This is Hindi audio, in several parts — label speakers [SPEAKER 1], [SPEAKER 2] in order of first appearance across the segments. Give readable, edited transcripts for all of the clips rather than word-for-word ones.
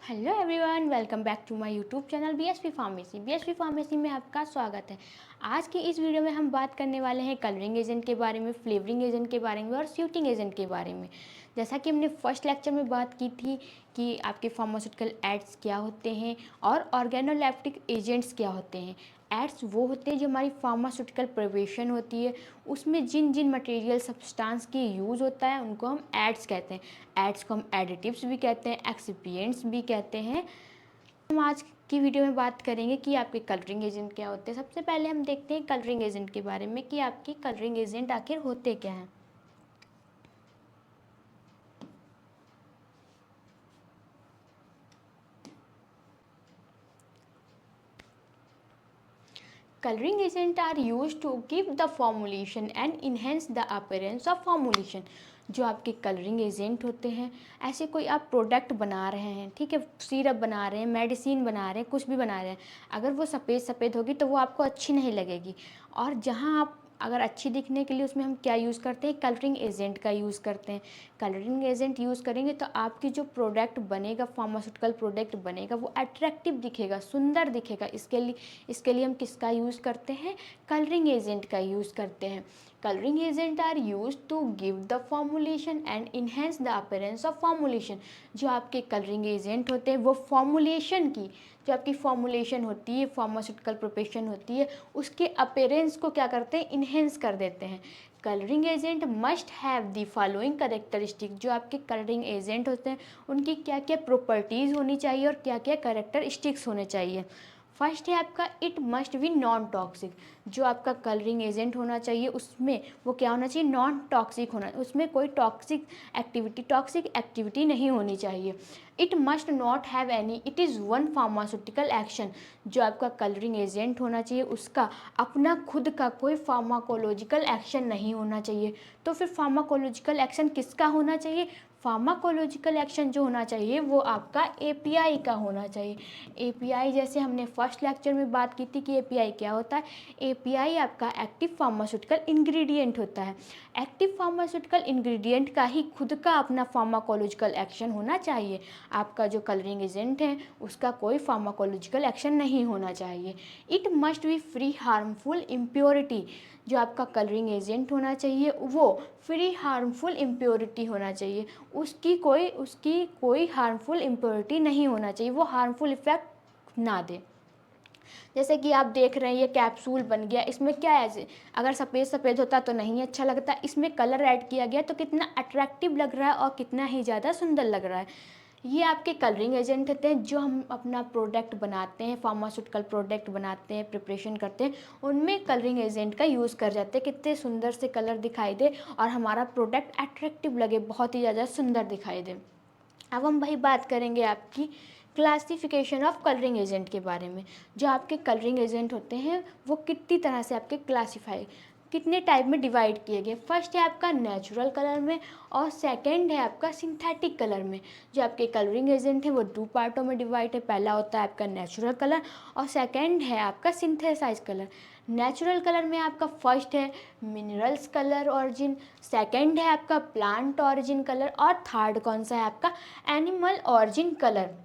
[SPEAKER 1] Hello everyone, welcome back to my YouTube channel BSP Pharmacy. BSP Pharmacy में आपका स्वागत है। आज की इस वीडियो में हम बात करने वाले हैं कलरिंग एजेंट के बारे में, फ्लेवरिंग एजेंट के बारे में और स्यूटिंग एजेंट के बारे में। जैसा कि हमने फर्स्ट लेक्चर में बात की थी कि आपके फार्मास्यूटिकल एड्स क्या होते हैं और ऑर्गेनोलेप्टिक एजेंट्स क्या होते हैं। एड्स वो होते हैं जो हमारी फार्मास्यूटिकल प्रिपरेशन होती है, उसमें जिन जिन मटेरियल सब्सटेंस की यूज़ होता है उनको हम एड्स कहते हैं। एड्स को हम एडिटिव्स भी कहते हैं, एक्सिपिएंट्स भी कहते हैं। हम आज की वीडियो में बात करेंगे कि आपके कलरिंग एजेंट क्या होते हैं। सबसे पहले हम देखते हैं कलरिंग एजेंट के बारे में कि आपके कलरिंग एजेंट आखिर होते क्या हैं। Coloring agents are used to give the formulation and enhance the appearance of formulation। जो आपके कलरिंग एजेंट होते हैं, ऐसे कोई आप प्रोडक्ट बना रहे हैं, ठीक है, सिरप बना रहे हैं, मेडिसिन बना रहे हैं, कुछ भी बना रहे हैं, अगर वो सफ़ेद सफ़ेद होगी तो वो आपको अच्छी नहीं लगेगी। और जहाँ आप अगर अच्छी दिखने के लिए उसमें हम क्या यूज़ करते हैं, कलरिंग एजेंट का यूज़ करते हैं। कलरिंग एजेंट यूज़ करेंगे तो आपकी जो प्रोडक्ट बनेगा, फार्मास्यूटिकल प्रोडक्ट बनेगा, वो अट्रैक्टिव दिखेगा, सुंदर दिखेगा। इसके लिए हम किसका यूज़ करते हैं, कलरिंग एजेंट का यूज़ करते हैं। Colouring agent are use to give the formulation and enhance the appearance of formulation. जो आपके कलरिंग एजेंट होते हैं वो फॉर्मुलेशन की, जो आपकी फॉर्मुलेशन होती है, फार्मास्यूटिकल प्रिपरेशन होती है, उसके अपीयरेंस को क्या करते हैं, इन्हेंस कर देते हैं। Colouring agent must have the following characteristic. जो आपके कलरिंग एजेंट होते हैं उनकी क्या क्या प्रॉपर्टीज़ होनी चाहिए और क्या क्या करेक्टरिस्टिक्स होने चाहिए। फर्स्ट है आपका, it must be non toxic. जो आपका कलरिंग एजेंट होना चाहिए उसमें वो क्या होना चाहिए, नॉन टॉक्सिक होना, उसमें कोई टॉक्सिक एक्टिविटी नहीं होनी चाहिए। It must not have any, it is one pharmaceutical action. जो आपका कलरिंग एजेंट होना चाहिए उसका अपना खुद का कोई फार्माकोलॉजिकल एक्शन नहीं होना चाहिए। तो फिर फार्माकोलॉजिकल एक्शन किसका होना चाहिए, फार्माकोलॉजिकल एक्शन जो होना चाहिए वो आपका एपीआई का होना चाहिए। एपीआई जैसे हमने फर्स्ट लेक्चर में बात की थी कि एपीआई क्या होता है। एपीआई आपका एक्टिव फार्मास्यूटिकल इंग्रेडिएंट होता है। एक्टिव फार्मास्यूटिकल इंग्रेडिएंट का ही खुद का अपना फार्माकोलॉजिकल एक्शन होना चाहिए। आपका जो कलरिंग एजेंट है उसका कोई फार्माकोलॉजिकल एक्शन नहीं होना चाहिए। It must be free harmful impurity. जो आपका कलरिंग एजेंट होना चाहिए वो फ्री हार्मफुल इम्प्योरिटी होना चाहिए। उसकी कोई हार्मफुल इम्प्योरिटी नहीं होना चाहिए, वो हार्मफुल इफ़ेक्ट ना दे। जैसे कि आप देख रहे हैं ये कैप्सूल बन गया, इसमें क्या है, अगर सफ़ेद सफ़ेद होता तो नहीं अच्छा लगता, इसमें कलर ऐड किया गया तो कितना अट्रैक्टिव लग रहा है और कितना ही ज़्यादा सुंदर लग रहा है। ये आपके कलरिंग एजेंट होते हैं। जो हम अपना प्रोडक्ट बनाते हैं, फार्मास्यूटिकल प्रोडक्ट बनाते हैं, प्रिपरेशन करते हैं, उनमें कलरिंग एजेंट का यूज़ कर जाते हैं, कितने सुंदर से कलर दिखाई दे और हमारा प्रोडक्ट अट्रैक्टिव लगे, बहुत ही ज़्यादा सुंदर दिखाई दे। अब हम वही बात करेंगे आपकी क्लासिफिकेशन ऑफ कलरिंग एजेंट के बारे में। जो आपके कलरिंग एजेंट होते हैं वो कितनी तरह से आपके कितने टाइप में डिवाइड किए गए। फर्स्ट है आपका नेचुरल कलर में और सेकंड है आपका सिंथेटिक कलर में। जो आपके कलरिंग एजेंट है वो दो पार्टों में डिवाइड है, पहला होता है आपका नेचुरल कलर और सेकंड है आपका सिंथेसाइज कलर। नेचुरल कलर में आपका फर्स्ट है मिनरल्स कलर ऑरिजिन, सेकंड है आपका प्लांट ऑरिजिन कलर और थर्ड कौन सा है आपका animal origin colour.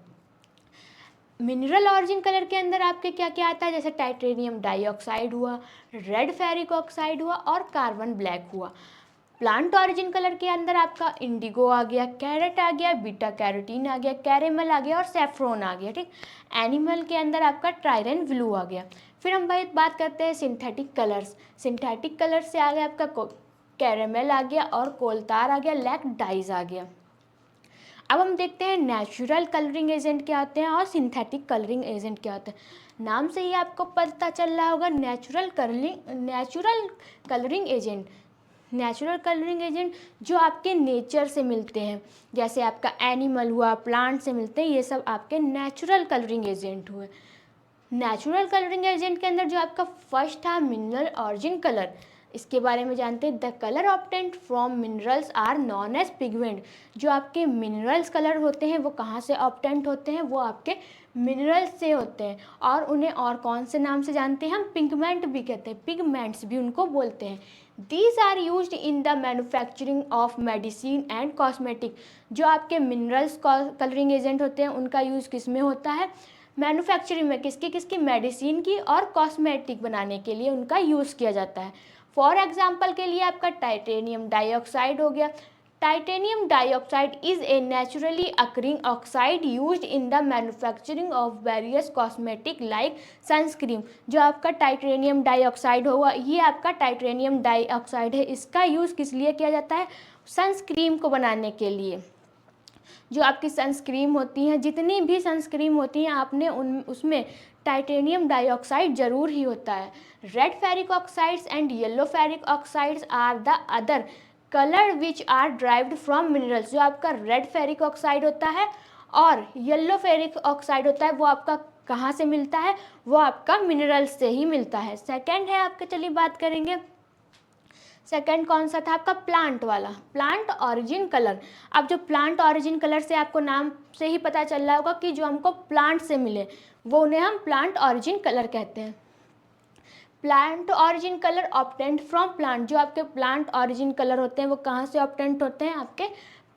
[SPEAKER 1] Mineral origin colour के अंदर आपके क्या क्या आता है, जैसे टाइटेनियम डाइऑक्साइड हुआ, रेड फेरिक ऑक्साइड हुआ और कार्बन ब्लैक हुआ। प्लांट ऑरिजिन कलर के अंदर आपका इंडिगो आ गया, कैरेट आ गया, बीटा कैरोटीन आ गया, कैरेमल आ गया और सेफ्रॉन आ गया, ठीक। एनिमल के अंदर आपका ट्राइडेंट ब्लू आ गया। फिर हम भाई बात करते हैं सिंथेटिक कलर्स। सिंथेटिक कलर्स से आ गया आपका कैरेमल आ गया और कोलतार आ गया, लैक डाइज आ गया। अब हम देखते हैं नेचुरल कलरिंग एजेंट क्या होते हैं और सिंथेटिक कलरिंग एजेंट क्या होते हैं। नाम से ही आपको पता चल रहा होगा, natural colouring agent. Natural colouring agent जो आपके नेचर से मिलते हैं, जैसे आपका एनिमल हुआ, प्लांट से मिलते हैं, ये सब आपके नेचुरल कलरिंग एजेंट हुए। नेचुरल कलरिंग एजेंट के अंदर जो आपका फर्स्ट था मिनरल ऑरिजिन कलर, इसके बारे में जानते हैं। The colour obtained from minerals are known as pigment. जो आपके मिनरल्स कलर होते हैं वो कहाँ से ऑब्टेंट होते हैं, वो आपके मिनरल्स से होते हैं और उन्हें और कौन से नाम से जानते हैं हम, पिगमेंट भी कहते हैं, पिगमेंट्स भी उनको बोलते हैं। These are used in the manufacturing of medicine and cosmetic. जो आपके मिनरल्स कलरिंग एजेंट होते हैं उनका यूज़ किस में होता है, मैन्युफैक्चरिंग में, किसकी किसकी, मेडिसिन की और कॉस्मेटिक बनाने के लिए उनका यूज़ किया जाता है। फॉर एग्जाम्पल के लिए आपका टाइटेनियम डाइऑक्साइड हो गया। Titanium dioxide is a naturally occurring oxide used in the manufacturing of various cosmetic like sunscreen. जो आपका टाइटेनियम डाइऑक्साइड होगा, ये आपका टाइटेनियम डाइऑक्साइड है, इसका यूज़ किस लिए किया जाता है, सनस्क्रीन को बनाने के लिए। जो आपकी सनस्क्रीन होती हैं, जितनी भी सनस्क्रीन होती हैं आपने उसमें टाइटेनियम डाइऑक्साइड जरूर ही होता है। Red ferric oxides and yellow ferric oxides are the other colour which are derived from minerals. जो आपका रेड फेरिक ऑक्साइड होता है और येलो फेरिक ऑक्साइड होता है वो आपका कहाँ से मिलता है, वो आपका मिनरल्स से ही मिलता है। सेकंड है आपके, चलिए बात करेंगे, सेकंड कौन सा था आपका, प्लांट वाला, प्लांट ऑरिजिन कलर। अब जो प्लांट ऑरिजिन कलर से आपको नाम से ही पता चल रहा होगा कि जो हमको प्लांट से मिले वो उन्हें हम प्लांट ऑरिजिन कलर कहते हैं। Plant origin colour obtained from plant. जो आपके प्लांट ऑरिजिन कलर होते हैं वो कहाँ से ऑब्टेन्ड होते हैं, आपके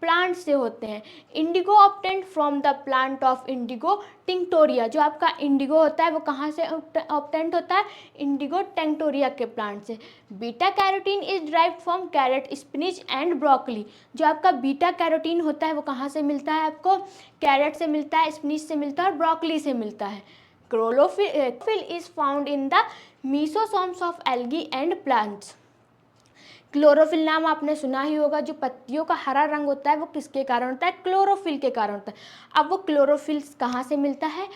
[SPEAKER 1] प्लांट से होते हैं। Indigo obtained from the plant of Indigo tinctoria. जो आपका इंडिगो होता है वो कहाँ से ऑब्टेन्ड होता है, इंडिगो टिंक्टोरिया के प्लांट से। Beta carotene is derived from carrot, spinach and broccoli. जो आपका बीटा कैरोटीन होता है वो कहाँ से मिलता है आपको, कैरेट से मिलता है, स्पिनिच से मिलता है और ब्रोकली से मिलता है। Chlorophyll is found in the mesosomes of algae and plants. Chlorophyll नाम आपने सुना ही होगा। जो पत्तियों का हरा रंग होता है वो किसके कारण होता है, क्लोरोफिल के कारण होता है। अब वो क्लोरोफिल कहाँ से मिलता है,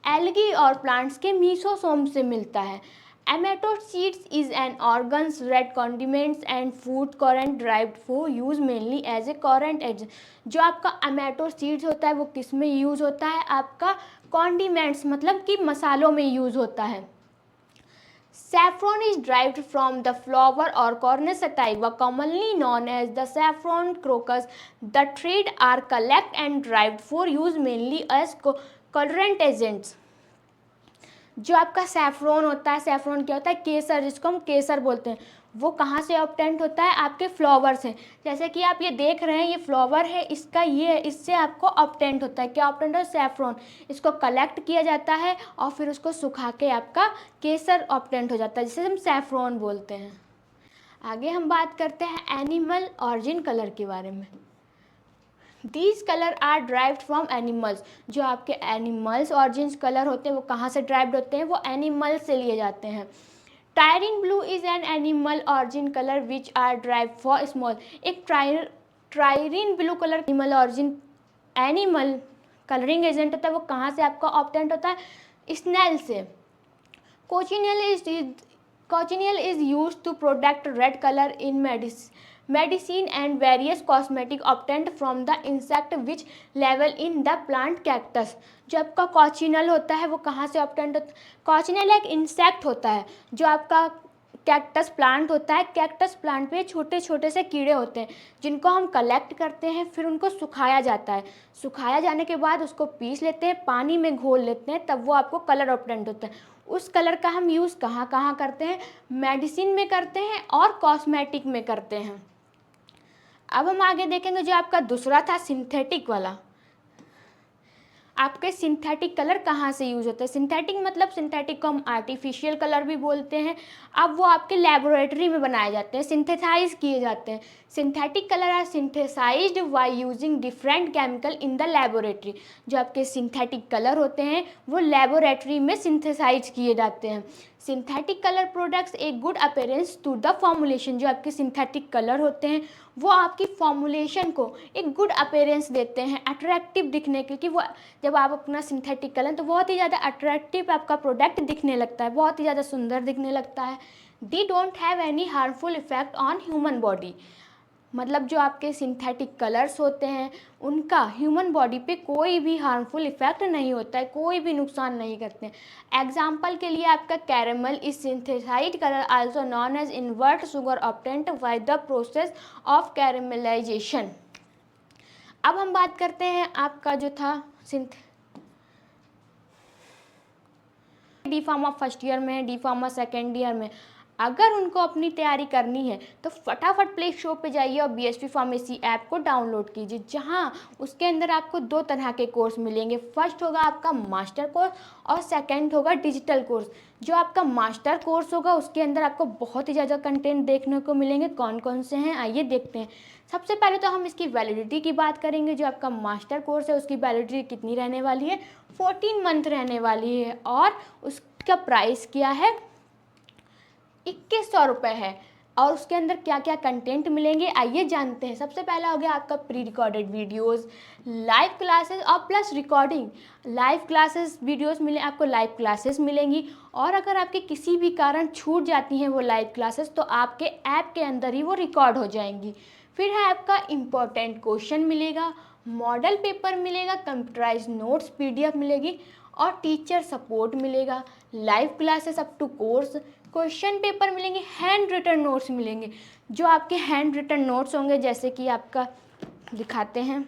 [SPEAKER 1] एल्गी और प्लांट्स के मीसोसोम से मिलता है। Annatto seeds is an orange red condiments and food colourant derived for use mainly as a colourant as. जो आपका एमेटोसीड्स होता है वो किस में यूज़ होता है, आपका कॉन्डिमेंट्स मतलब कि मसालों में यूज़ होता है। Saffron is derived from the flower or Cornus sativa, commonly known as the saffron crocus. The threads are collected and derived for use mainly as colorant agents. जो आपका सैफरॉन होता है, सैफरॉन क्या होता है, केसर, जिसको हम केसर बोलते हैं, वो कहाँ से ऑब्टेंड होता है, आपके फ्लावर से। जैसे कि आप ये देख रहे हैं, ये फ्लावर है, इसका ये, इससे आपको ऑब्टेंड होता है, क्या ऑब्टेंड होता है, सैफरॉन। इसको कलेक्ट किया जाता है और फिर उसको सुखा के आपका केसर ऑब्टेंड हो जाता है, जिसे हम सैफरॉन बोलते हैं। आगे हम बात करते हैं एनिमल ऑरिजिन कलर के बारे में। These colour are derived from animals. जो आपके एनिमल्स ऑरिजिन कलर होते हैं वो कहाँ से ड्राइव्ड होते हैं, वो एनिमल से लिए जाते हैं। Tyrian blue is an animal origin colour which are drive for small. एक Tyrian blue colour animal origin, animal colouring agent होता है, वो कहाँ से आपका ऑब्टेंड होता है, स्नेल से। Cochineal is use to product red colour in medicine and various cosmetic obtained from the insect which level in the plant cactus। जो आपका कॉचिनल होता है वो कहाँ से obtained होता है, कॉचिनल एक इंसेक्ट होता है। जो आपका कैक्टस प्लांट होता है, कैक्टस प्लांट पे छोटे छोटे से कीड़े होते हैं जिनको हम कलेक्ट करते हैं, फिर उनको सुखाया जाता है। सुखाया जाने के बाद उसको पीस लेते हैं, पानी में घोल लेते हैं, तब वो आपको कलर ऑब्टेंड होता है। उस कलर का हम यूज़ कहाँ कहाँ करते हैं, मेडिसिन में करते हैं और कॉस्मेटिक में करते हैं। अब हम आगे देखेंगे जो आपका दूसरा था सिंथेटिक वाला। आपके सिंथेटिक कलर कहाँ से यूज होते हैं, सिंथेटिक मतलब सिंथेटिक को हम आर्टिफिशियल कलर भी बोलते हैं। अब वो आपके लेबोरेटरी में बनाए जाते हैं, सिंथेसाइज किए जाते हैं। Synthetic colour are synthesised by using different chemical in the laboratory. जो आपके सिंथेटिक कलर होते हैं वो लेबोरेटरी में सिंथेसाइज किए जाते हैं। सिंथेटिक कलर प्रोडक्ट्स एक good appearance to the formulation. जो आपके सिंथेटिक कलर होते हैं वो आपकी फॉर्मुलेशन को एक गुड अपीयरेंस देते हैं, अट्रैक्टिव दिखने के, कि वो जब आप अपना सिंथेटिक कलर तो बहुत ही ज़्यादा अट्रैक्टिव आपका प्रोडक्ट दिखने लगता है, बहुत ही ज़्यादा सुंदर दिखने लगता है। They don't have any harmful effect on human body. मतलब जो आपके सिंथेटिक कलर्स होते हैं उनका ह्यूमन बॉडी पे कोई भी हार्मफुल इफेक्ट नहीं होता है, कोई भी नुकसान नहीं करते हैं। एग्जाम्पल के लिए आपका caramel is synthesized colour also known as invert sugar obtained by the process of caramelization. अब हम बात करते हैं आपका जो था डी फार्मा फर्स्ट ईयर में, डी फार्मा सेकेंड ईयर में। अगर उनको अपनी तैयारी करनी है तो फटाफट प्ले स्टोर पे जाइए और बीएसवी फार्मेसी ऐप को डाउनलोड कीजिए, जहां उसके अंदर आपको 2 तरह के कोर्स मिलेंगे। फर्स्ट होगा आपका मास्टर कोर्स और सेकंड होगा डिजिटल कोर्स। जो आपका मास्टर कोर्स होगा उसके अंदर आपको बहुत ही ज़्यादा कंटेंट देखने को मिलेंगे। कौन कौन से हैं आइए देखते हैं। सबसे पहले तो हम इसकी वैलिडिटी की बात करेंगे। जो आपका मास्टर कोर्स है उसकी वैलिडिटी कितनी रहने वाली है, 14 मंथ रहने वाली है और उसका प्राइस क्या है, 2100 रुपये है। और उसके अंदर क्या क्या कंटेंट मिलेंगे आइए जानते हैं। सबसे पहला हो गया आपका pre recorded videos, live classes और plus recording. Live classes videos मिले आपको, लाइव क्लासेस मिलेंगी और अगर आपके किसी भी कारण छूट जाती हैं वो लाइव क्लासेस तो आपके ऐप के अंदर ही वो रिकॉर्ड हो जाएंगी। फिर है आपका इम्पोर्टेंट क्वेश्चन मिलेगा, मॉडल पेपर मिलेगा, कंप्यूटराइज नोट्स पीडीएफ मिलेगी और टीचर सपोर्ट मिलेगा। Live classes up to course, question paper मिलेंगे, हैंड रिटन नोट्स मिलेंगे। जो आपके हैंड रिटन नोट्स होंगे जैसे कि आपका दिखाते हैं,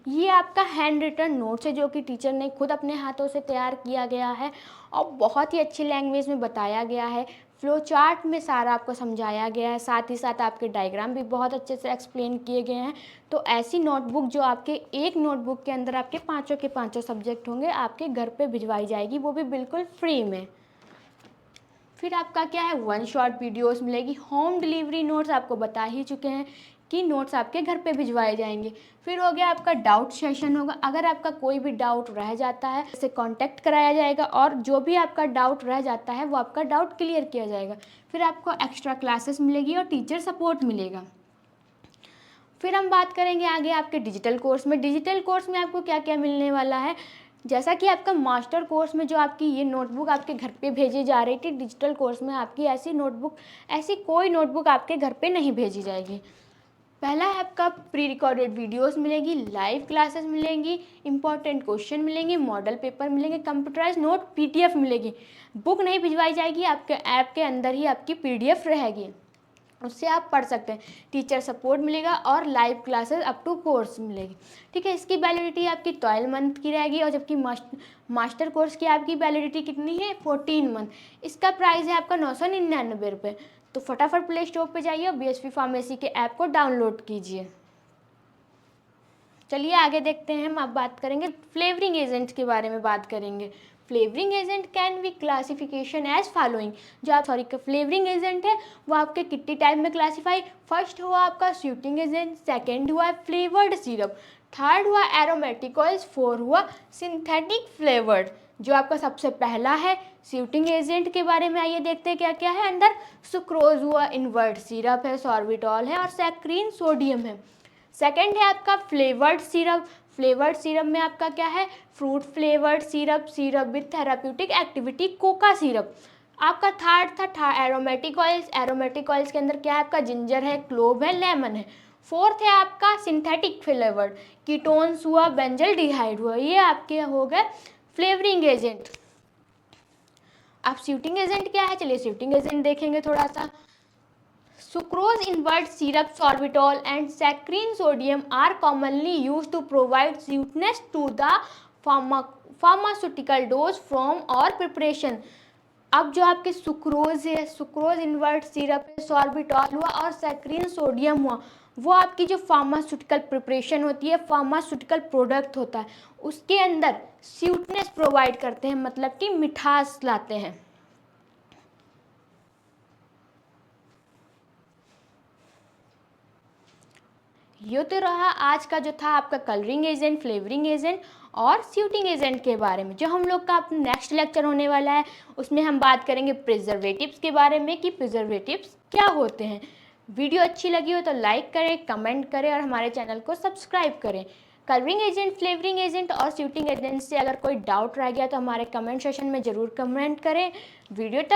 [SPEAKER 1] ये आपका हैंड रिटन नोट्स है जो कि टीचर ने खुद अपने हाथों से तैयार किया गया है और बहुत ही अच्छी लैंग्वेज में बताया गया है। फ्लो चार्ट में सारा आपको समझाया गया है, साथ ही साथ आपके डायग्राम भी बहुत अच्छे से एक्सप्लेन किए गए हैं। तो ऐसी नोटबुक जो आपके एक नोटबुक के अंदर आपके पाँचों के पाँचों सब्जेक्ट होंगे आपके घर पे भिजवाई जाएगी, वो भी बिल्कुल फ्री में। फिर आपका क्या है, 1 शॉट वीडियोस मिलेगी। होम डिलीवरी नोट्स आपको बता ही चुके हैं कि नोट्स आपके घर पे भिजवाए जाएंगे। फिर हो गया आपका डाउट सेशन होगा। अगर आपका कोई भी डाउट रह जाता है इससे कांटेक्ट कराया जाएगा और जो भी आपका डाउट रह जाता है वो आपका डाउट क्लियर किया जाएगा। फिर आपको एक्स्ट्रा क्लासेस मिलेगी और टीचर सपोर्ट मिलेगा। फिर हम बात करेंगे आगे आपके डिजिटल कोर्स में। डिजिटल कोर्स में आपको क्या क्या मिलने वाला है, जैसा कि आपका मास्टर कोर्स में जो आपकी ये नोटबुक आपके घर पे भेजी जा रही थी, डिजिटल कोर्स में आपकी ऐसी कोई नोटबुक आपके घर पे नहीं भेजी जाएगी। पहला है आपका प्री रिकॉर्डेड वीडियोस मिलेगी, लाइव क्लासेस मिलेंगी, इंपॉर्टेंट क्वेश्चन मिलेंगे, मॉडल पेपर मिलेंगे, कंप्यूटराइज नोट पीडीएफ मिलेगी। बुक नहीं भिजवाई जाएगी, आपके ऐप के अंदर ही आपकी पीडीएफ रहेगी, उससे आप पढ़ सकते हैं। टीचर सपोर्ट मिलेगा और live classes up to course मिलेगी। ठीक है, इसकी वैलिडिटी आपकी 12 मंथ की रहेगी और जबकि मास्टर कोर्स की आपकी वैलिडिटी कितनी है, 14 मंथ। इसका प्राइस है आपका 999 रुपये। तो फटाफट प्ले स्टोर पे जाइए और बीएसवी फार्मेसी के ऐप को डाउनलोड कीजिए। चलिए आगे देखते हैं। हम अब बात करेंगे फ्लेवरिंग एजेंट के बारे में बात करेंगे। Flavouring agent can be classification as following. जो आप फ्लेवरिंग एजेंट है वो आपके कितनी टाइप में क्लासीफाई, फर्स्ट हुआ आपका स्वीटिंग एजेंट, सेकेंड हुआ फ्लेवर्ड सिरप, थर्ड हुआ एरोमेटिक ऑयल्स, फोर हुआ सिंथेटिक फ्लेवर्ड। जो आपका सबसे पहला है स्वीटिंग एजेंट के बारे में आइए देखते हैं क्या क्या है अंदर। सुक्रोज हुआ, इन्वर्ट सिरप है, सॉर्बिटॉल है और सैक्रीन सोडियम है। सेकेंड है आपका फ्लेवर्ड सिरप। फ्लेवर्ड सिरप में आपका क्या है, fruit flavoured syrup, syrup with therapeutic activity, Coca syrup. आपका थर्ड था एरोमेटिक ऑयल्स। एरोमेटिक ऑयल्स के अंदर क्या है आपका, जिंजर है, क्लोव है, लेमन है। फोर्थ है आपका सिंथेटिक फ्लेवर्ड, कीटोन्स हुआ, बेंजल्डिहाइड हुआ। ये आपके हो गए फ्लेवरिंग एजेंट। अब स्वीटिंग एजेंट क्या है, चलिए स्वीटिंग एजेंट देखेंगे थोड़ा सा। Sucrose, invert syrup, sorbitol and saccharine sodium are commonly used to provide sweetness to the pharmaceutical dose from or preparation। अब जो आपके सुक्रोज है, सुक्रोज इन्वर्ट सिरप है, सॉर्बिटॉल हुआ और सैक्रीन सोडियम हुआ, वो आपकी जो फार्मास्यूटिकल प्रिपरेशन होती है, फार्मास्यूटिकल प्रोडक्ट होता है, उसके अंदर स्वीटनेस प्रोवाइड करते हैं, मतलब कि मिठास लाते हैं। ये तो रहा आज का जो था आपका कलरिंग एजेंट, फ्लेवरिंग एजेंट और स्वीटिंग एजेंट के बारे में। जो हम लोग का नेक्स्ट लेक्चर होने वाला है उसमें हम बात करेंगे प्रिजर्वेटिव्स के बारे में कि प्रिजर्वेटिव्स क्या होते हैं। वीडियो अच्छी लगी हो तो लाइक करें, कमेंट करें और हमारे चैनल को सब्सक्राइब करें। कलरिंग एजेंट, फ्लेवरिंग एजेंट और स्वीटिंग एजेंट से अगर कोई डाउट रह गया तो हमारे कमेंट सेशन में ज़रूर कमेंट करें। वीडियो तक